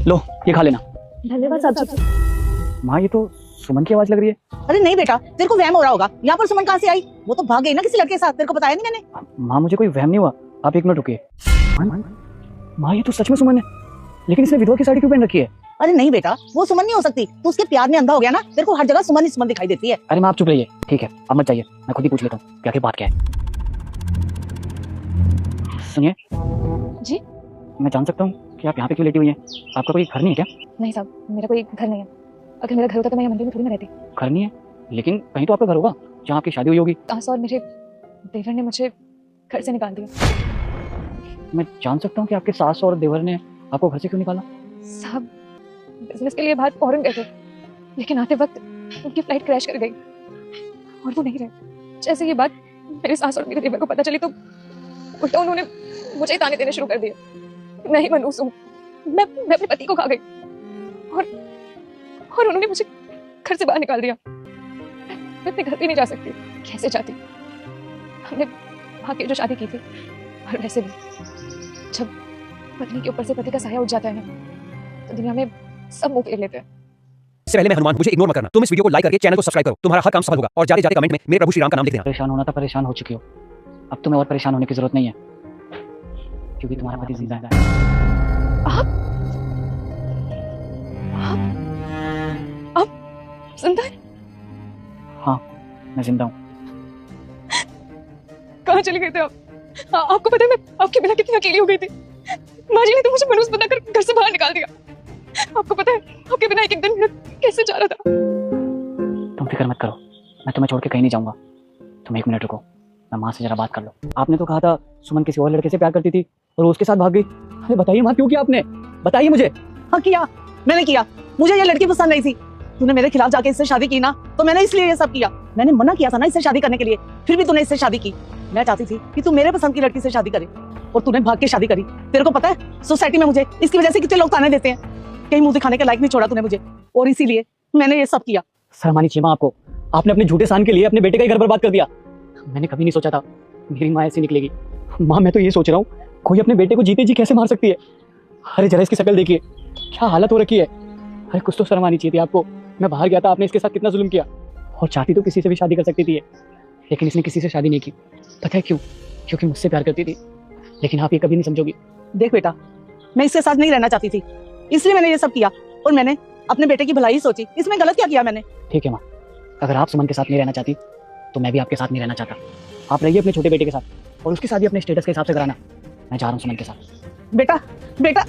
लो ये खा लेना। धन्यवाद साहब जी। माँ ये तो सुमन की आवाज लग रही है। अरे नहीं बेटा, तेरे को वहम हो रहा होगा। यहाँ पर सुमन कहाँ से आई? वो तो भाग गई ना किसी लड़के के साथ, तेरे को बताया नहीं मैंने। माँ मुझे कोई वहम नहीं हुआ, आप एक मिनट रुकिए। माँ ये तो सच में सुमन है, लेकिन इसने विधवा की साड़ी क्यों पहन रखी है? अरे नहीं बेटा, वो सुमन नहीं हो सकती। तू उसके प्यार में अंधा हो गया ना, तेरे को हर जगह सुमन ही सुमन दिखाई देती है। अरे माँ आप चुप रहिए, ठीक है अब मत जाइए, मैं खुद ही पूछ लेता हूँ कि आखिर बात क्या है। सुनिए जी? मैं जान सकता हूँ कि आप यहाँ पे क्यों लेटी हुई हैं? आपका कोई घर नहीं है क्या? नहीं साहब, मेरा कोई घर नहीं है। अगर मेरा घर होता तो मैं यहाँ मंदिर में थोड़ी ना रहती। घर नहीं है, लेकिन कहीं तो आपका घर होगा जहाँ आपकी शादी हुई होगी। आस और मेरे देवर ने मुझे घर से निकाल दिया। मैं जान सकता हूँ कि आपके सास और देवर ने आपको घर से क्यों निकाला? साहब बिजनेस के लिए बाहर फॉरेन गए थे, लेकिन आते वक्त उनकी फ्लाइट क्रैश कर गई और वो नहीं रहे। जैसे ये बात मेरे सास और मेरे देवर को पता चली तो उल्टा उन्होंने मुझे ही ताने देने शुरू कर दिए। मैं ही मनहूस हूँ, मैं अपने पति को खा गई और उन्होंने मुझे घर से बाहर निकाल दिया। मैं अपने घर भी नहीं जा सकती। कैसे जाती? हमने भाग्य जो शादी की थी, और वैसे भी जब पत्नी के ऊपर से पति का साया उठ जाता है ना, तो दुनिया में सब मुंह फेर लेते हैं। इससे पहले मैं हनुमान, मुझे इग्नोर मत करना। तुम इस वीडियो को लाइक करके चैनल को सब्सक्राइब करो, तुम्हारा हर काम सफल होगा। और जाते जाते कमेंट में मेरे प्रभु श्री राम का नाम लिख देना। परेशान होना था, परेशान हो चुकी हो, अब तुम्हें और परेशान होने की जरूरत नहीं है, क्योंकि तुम्हारा पति जिंदा है। आप जिंदा हैं? हाँ मैं जिंदा हूँ। कहाँ चले गए थे आप? आपको पता है मैं आपके बिना कितनी अकेली हो गई थी। माँ जी ने तो मुझे मनहूस बनाकर घर से बाहर निकाल दिया। आपको पता है आपके बिना एक एक दिन मेरा कैसे जा रहा था? तुम फिक्र मत करो, मैं तुम्हें छोड़ के कहीं नहीं जाऊंगा। तुम एक मिनट रुको, मैं माँ से जरा बात कर लो। आपने तो कहा था सुमन किसी और लड़के से प्यार करती थी और वो उसके साथ भाग गई। अरे बताइए माँ, क्यों किया आपने? बताइए मुझे। हाँ किया, मैंने किया। मुझे ये लड़की पसंद नहीं थी। तूने मेरे खिलाफ जाके इससे शादी की ना, तो मैंने इसलिए ये सब किया। मैंने मना किया था ना इससे शादी करने के लिए, फिर भी तूने इससे शादी की। मैं चाहती थी कि तू मेरे पसंद की लड़की से शादी करे और तूने भाग के शादी करी। तेरे को पता है सोसाइटी में मुझे इसकी वजह से कितने लोग ताने देते हैं। कहीं मुंह दिखाने के लायक नहीं छोड़ा तूने मुझे, और इसीलिए मैंने ये सब किया। शर्मानी चाहिए माँ आपको, आपने अपने झूठे सान के लिए अपने बेटे का ही घर बर्बाद कर दिया। मैंने कभी नहीं सोचा था मेरी माँ ऐसी निकलेगी। माँ मैं तो ये सोच रहा हूँ, कोई अपने बेटे को जीते जी कैसे मार सकती है? अरे जरा इसकी शक्ल देखिए, क्या हालत हो रखी है। अरे कुछ तो शर्म आनी चाहिए थी आपको। मैं बाहर गया था, आपने इसके साथ कितना जुल्म किया, और चाहती तो किसी से भी शादी कर सकती थी, लेकिन इसने किसी से शादी नहीं की। पता है क्यों? क्योंकि मुझसे प्यार करती थी। लेकिन आप ये कभी नहीं समझोगी। देख बेटा, मैं इसके साथ नहीं रहना चाहती थी, इसलिए मैंने ये सब किया, और मैंने अपने बेटे की भलाई सोची। इसमें गलत क्या किया मैंने? ठीक है माँ, अगर आप सुमन के साथ नहीं रहना चाहती तो मैं भी आपके साथ नहीं रहना चाहता। आप रहिए अपने छोटे बेटे के साथ, और उसकी शादी अपने स्टेटस के हिसाब से कराना। मैं जा रहा हूँ सुमन के साथ। बेटा बेटा